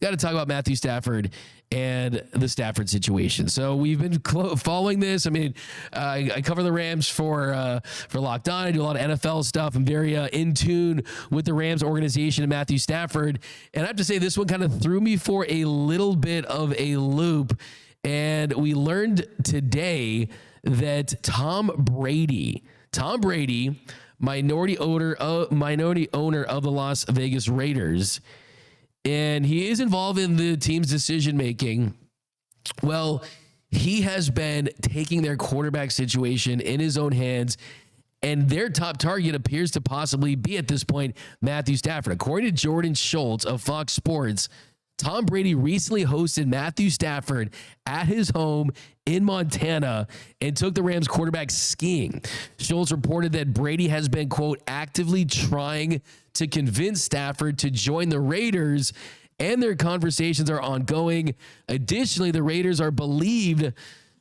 got to talk about Matthew Stafford and the Stafford situation. So we've been following this. I mean, I cover the Rams for Locked On. I do a lot of NFL stuff. I'm very in tune with the Rams organization and Matthew Stafford. And I have to say, this one kind of threw me for a little bit of a loop. And we learned today that Tom Brady, minority owner of the Las Vegas Raiders, and he is involved in the team's decision making. Well, he has been taking their quarterback situation in his own hands, and their top target appears to possibly be, at this point, Matthew Stafford. According to Jordan Schultz of Fox Sports, Tom Brady recently hosted Matthew Stafford at his home in Montana and took the Rams quarterback skiing. Schultz reported that Brady has been, quote, actively trying to convince Stafford to join the Raiders, and their conversations are ongoing. Additionally, the Raiders are believed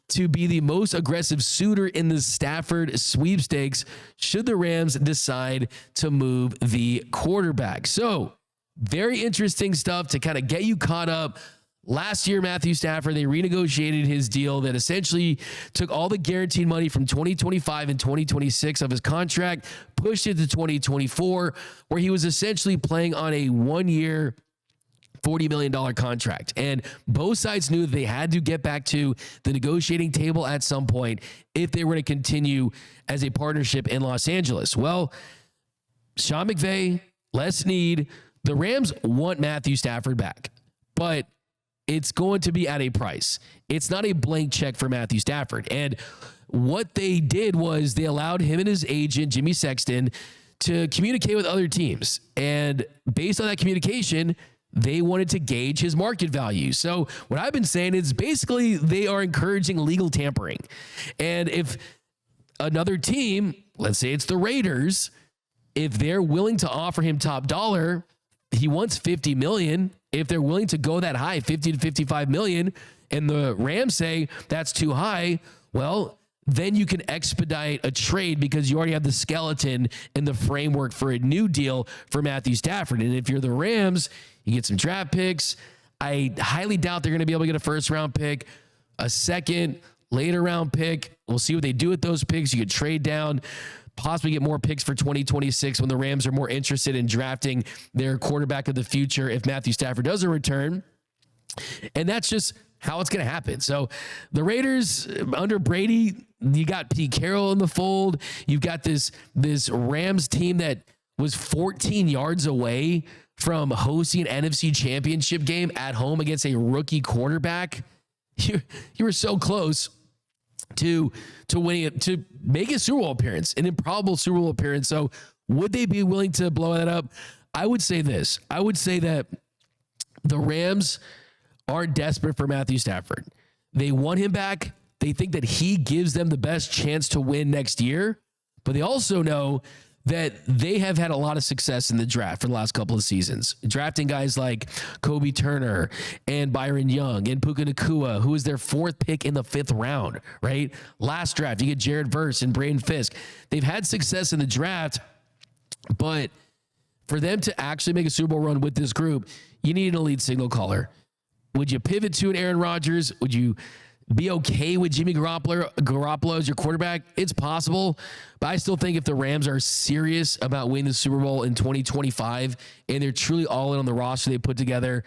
to be the most aggressive suitor in the Stafford sweepstakes should the Rams decide to move the quarterback. So, very interesting stuff to kind of get you caught up. Last year, Matthew Stafford, they renegotiated his deal that essentially took all the guaranteed money from 2025 and 2026 of his contract, pushed it to 2024, where he was essentially playing on a 1-year, $40 million contract. And both sides knew that they had to get back to the negotiating table at some point if they were to continue as a partnership in Los Angeles. Well, Sean McVay, Les Snead, the Rams want Matthew Stafford back, but it's going to be at a price. It's not a blank check for Matthew Stafford. And what they did was they allowed him and his agent, Jimmy Sexton, to communicate with other teams. And based on that communication, they wanted to gauge his market value. So what I've been saying is basically they are encouraging legal tampering. And if another team, let's say it's the Raiders, if they're willing to offer him top dollar, he wants $50 million. If they're willing to go that high, $50 to $55 million, and the Rams say that's too high, well, then you can expedite a trade because you already have the skeleton and the framework for a new deal for Matthew Stafford. And if you're the Rams, you get some draft picks. I highly doubt they're going to be able to get a first-round pick, a second, later round pick. We'll see what they do with those picks. You could trade down, possibly get more picks for 2026 when the Rams are more interested in drafting their quarterback of the future if Matthew Stafford doesn't return. And that's just how it's going to happen. So the Raiders under Brady, you got Pete Carroll in the fold. You've got this Rams team that was 14 yards away from hosting an NFC championship game at home against a rookie quarterback. You were so close to winning it, to make a Super Bowl appearance, an improbable Super Bowl appearance. So would they be willing to blow that up? I would say this. I would say that the Rams are desperate for Matthew Stafford. They want him back. They think that he gives them the best chance to win next year, but they also know that they have had a lot of success in the draft for the last couple of seasons, drafting guys like Kobe Turner and Byron Young and Puka Nacua, who was their 4th pick in the 5th round, right? Last draft, you get Jared Verse and Braden Fisk. They've had success in the draft, but for them to actually make a Super Bowl run with this group, you need an elite signal caller. Would you pivot to an Aaron Rodgers? Would you be okay with Jimmy Garoppolo as your quarterback? It's possible, but I still think if the Rams are serious about winning the Super Bowl in 2025 and they're truly all in on the roster they put together,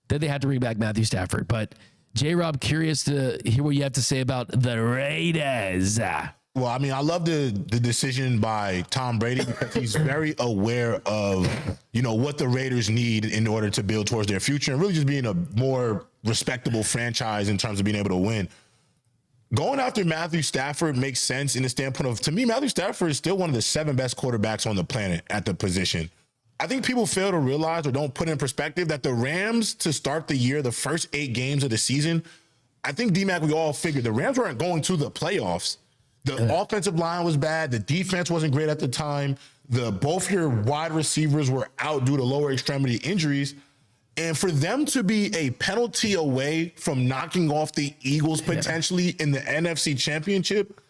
then they have to bring back Matthew Stafford. But J-Rob, curious to hear what you have to say about the Raiders. Well, I mean, I love the decision by Tom Brady because he's very aware of, what the Raiders need in order to build towards their future and really just being a more respectable franchise in terms of being able to win. Going after Matthew Stafford makes sense in the standpoint of, to me, Matthew Stafford is still one of the 7 best quarterbacks on the planet at the position. I think people fail to realize or don't put in perspective that the Rams, to start the year, the first 8 games of the season, I think, D-Mac, we all figured the Rams weren't going to the playoffs. The offensive line was bad. The defense wasn't great at the time. Both your wide receivers were out due to lower extremity injuries. And for them to be a penalty away from knocking off the Eagles potentially in the NFC Championship,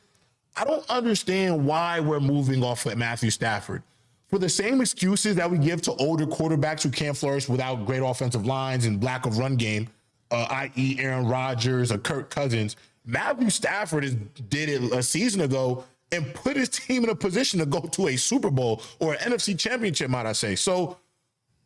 I don't understand why we're moving off of Matthew Stafford. for the same excuses that we give to older quarterbacks who can't flourish without great offensive lines and lack of run game, i.e. Aaron Rodgers or Kirk Cousins, Matthew Stafford did it a season ago and put his team in a position to go to a Super Bowl or an NFC championship, might I say. So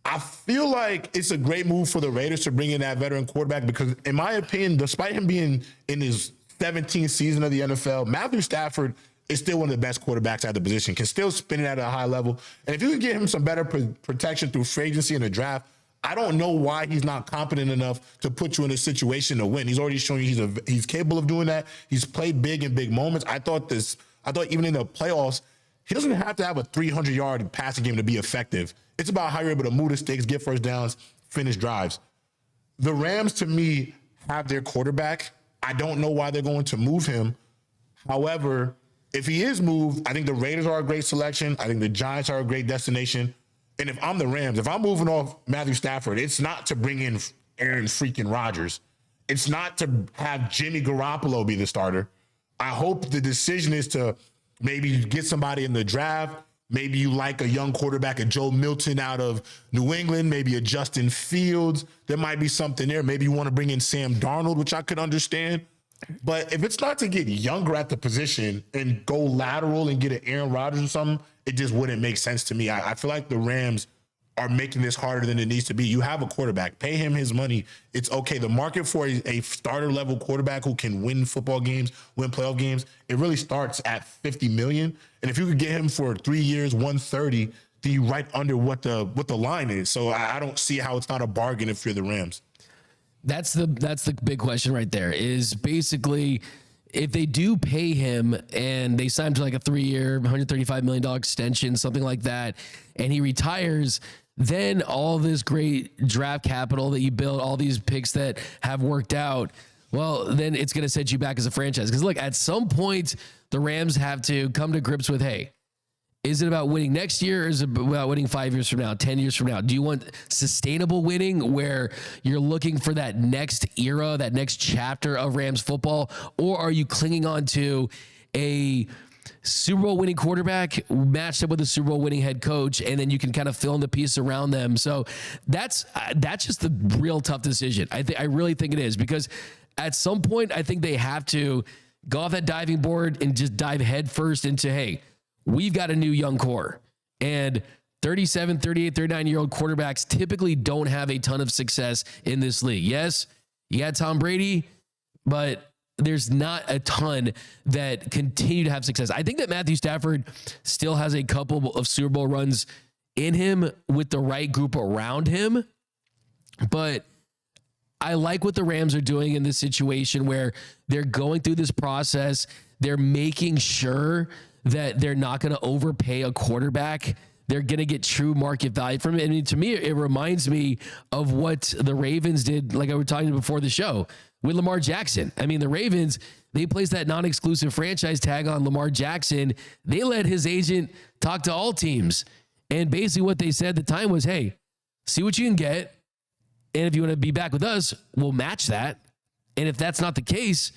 I feel like it's a great move for the Raiders to bring in that veteran quarterback because, in my opinion, despite him being in his 17th season of the NFL, Matthew Stafford is still one of the best quarterbacks at the position, can still spin it at a high level. And if you can get him some better protection through free agency and the draft, I don't know why he's not competent enough to put you in a situation to win. He's already shown you he's capable of doing that. He's played big in big moments. I thought even in the playoffs, he doesn't have to have a 300-yard passing game to be effective. It's about how you're able to move the sticks, get first downs, finish drives. The Rams, to me, have their quarterback. I don't know why they're going to move him. However, if he is moved, I think the Raiders are a great selection. I think the Giants are a great destination. And if I'm the Rams, if I'm moving off Matthew Stafford, it's not to bring in Aaron freaking Rodgers. It's not to have Jimmy Garoppolo be the starter. I hope the decision is to maybe get somebody in the draft. Maybe you like a young quarterback, a Joe Milton out of New England, maybe a Justin Fields. There might be something there. Maybe you want to bring in Sam Darnold, which I could understand. But if it's not to get younger at the position and go lateral and get an Aaron Rodgers or something, it just wouldn't make sense to me. I feel like the Rams are making this harder than it needs to be. You have a quarterback. Pay him his money. It's okay. The market for a starter-level quarterback who can win football games, win playoff games, it really starts at $50 million. And if you could get him for 3 years, $130, then you right under what the line is. So I don't see how it's not a bargain if you're the Rams. That's the big question right there is basically if they do pay him and they sign to like a 3-year, $135 million extension, something like that, and he retires, then all this great draft capital that you built, all these picks that have worked out, well, then it's going to set you back as a franchise. Because look, at some point, the Rams have to come to grips with, hey, is it about winning next year or is it about winning 5 years from now, 10 years from now? Do you want sustainable winning where you're looking for that next era, that next chapter of Rams football? Or are you clinging on to a Super Bowl winning quarterback matched up with a Super Bowl winning head coach, and then you can kind of fill in the piece around them? So that's just the real tough decision. I really think it is, because at some point, I think they have to go off that diving board and just dive headfirst into, hey, we've got a new young core, and 37, 38, 39-year-old quarterbacks typically don't have a ton of success in this league. Yes, you got Tom Brady, but there's not a ton that continue to have success. I think that Matthew Stafford still has a couple of Super Bowl runs in him with the right group around him, but I like what the Rams are doing in this situation where they're going through this process. They're making sure that they're not going to overpay a quarterback. They're going to get true market value from it. I mean, to me, it reminds me of what the Ravens did, like I was talking before the show, with Lamar Jackson. I mean, the Ravens, they placed that non-exclusive franchise tag on Lamar Jackson. They let his agent talk to all teams. And basically what they said at the time was, hey, see what you can get. And if you want to be back with us, we'll match that. And if that's not the case,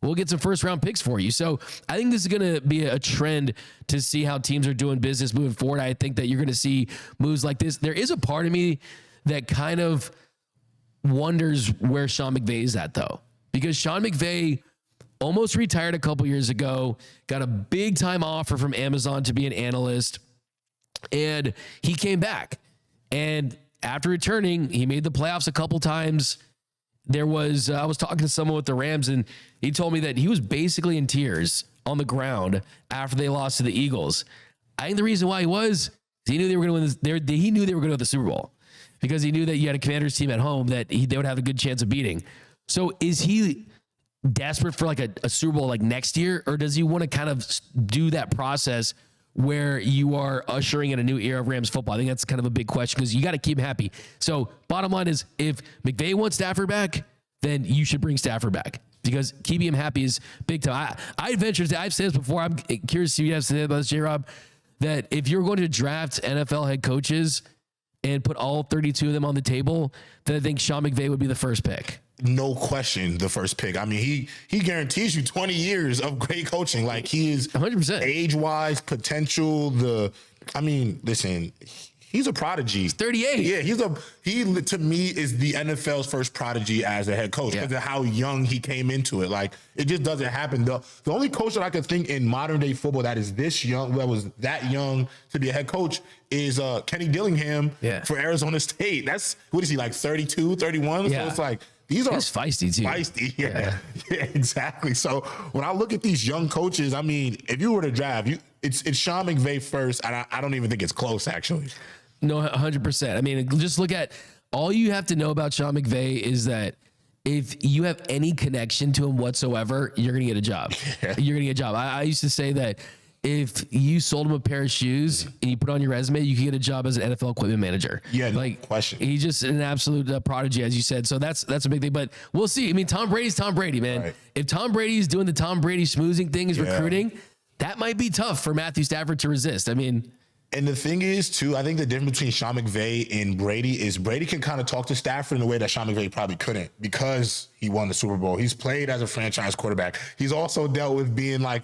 we'll get some first-round picks for you. So I think this is going to be a trend to see how teams are doing business moving forward. I think that you're going to see moves like this. There is a part of me that kind of wonders where Sean McVay is at, though, because Sean McVay almost retired a couple years ago, got a big-time offer from Amazon to be an analyst, and he came back. And after returning, he made the playoffs a couple times. There was, I was talking to someone with the Rams, and he told me that he was basically in tears on the ground after they lost to the Eagles. I think the reason why he knew they were going to win this. He knew they were going to win the Super Bowl because he knew that you had a Commander's team at home that they would have a good chance of beating. So is he desperate for like a Super Bowl like next year, or does he want to kind of do that process where you are ushering in a new era of Rams football? I think that's kind of a big question because you got to keep him happy. So bottom line is, if McVay wants Stafford back, then you should bring Stafford back because keeping him happy is big time. I venture to, I've said this before, I'm curious if you have to say about this, J-Rob, that if you're going to draft NFL head coaches and put all 32 of them on the table, then I think Sean McVay would be the first pick. No question, the first pick. I mean, he guarantees you 20 years of great coaching. Like, he is 100%. age-wise, potential, listen, he's a prodigy. He's 38. Yeah, he to me is the NFL's first prodigy as a head coach because of how young he came into it. Like, it just doesn't happen. The only coach that I could think in modern day football that is this young, that was that young to be a head coach is Kenny Dillingham for Arizona State. That's, what is he, like 32, 31? Yeah. So it's like, these are feisty too. Feisty, yeah, exactly. So when I look at these young coaches, I mean, if you were to draft, it's Sean McVay first, and I don't even think it's close, actually. No, 100%. I mean, just look at, all you have to know about Sean McVay is that if you have any connection to him whatsoever, you're going to get a job. You're going to get a job. I used to say that if you sold him a pair of shoes and you put on your resume, you could get a job as an NFL equipment manager. Yeah, no like, question. He's just an absolute prodigy, as you said. So that's a big thing. But we'll see. I mean, Tom Brady's Tom Brady, man. Right. If Tom Brady's doing the Tom Brady schmoozing thing, is recruiting, that might be tough for Matthew Stafford to resist. I mean, and the thing is, too, I think the difference between Sean McVay and Brady is Brady can kind of talk to Stafford in a way that Sean McVay probably couldn't because he won the Super Bowl. He's played as a franchise quarterback. He's also dealt with being like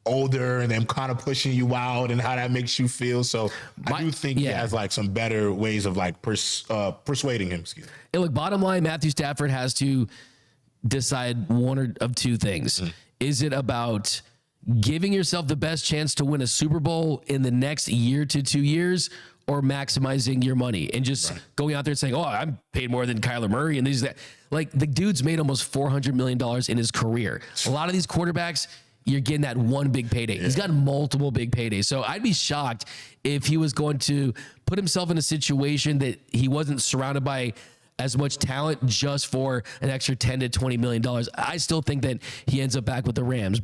older and them kind of pushing you out and how that makes you feel. So I do think he has like some better ways of like persuading him. Excuse me. And look, bottom line, Matthew Stafford has to decide one of two things. Is it about giving yourself the best chance to win a Super Bowl in the next year to 2 years, or maximizing your money and just going out there and saying, oh, I'm paid more than Kyler Murray and these that? Like, the dude's made almost $400 million in his career. A lot of these quarterbacks, you're getting that one big payday. He's got multiple big paydays. So I'd be shocked if he was going to put himself in a situation that he wasn't surrounded by as much talent just for an extra $10 to $20 million. I still think that he ends up back with the Rams.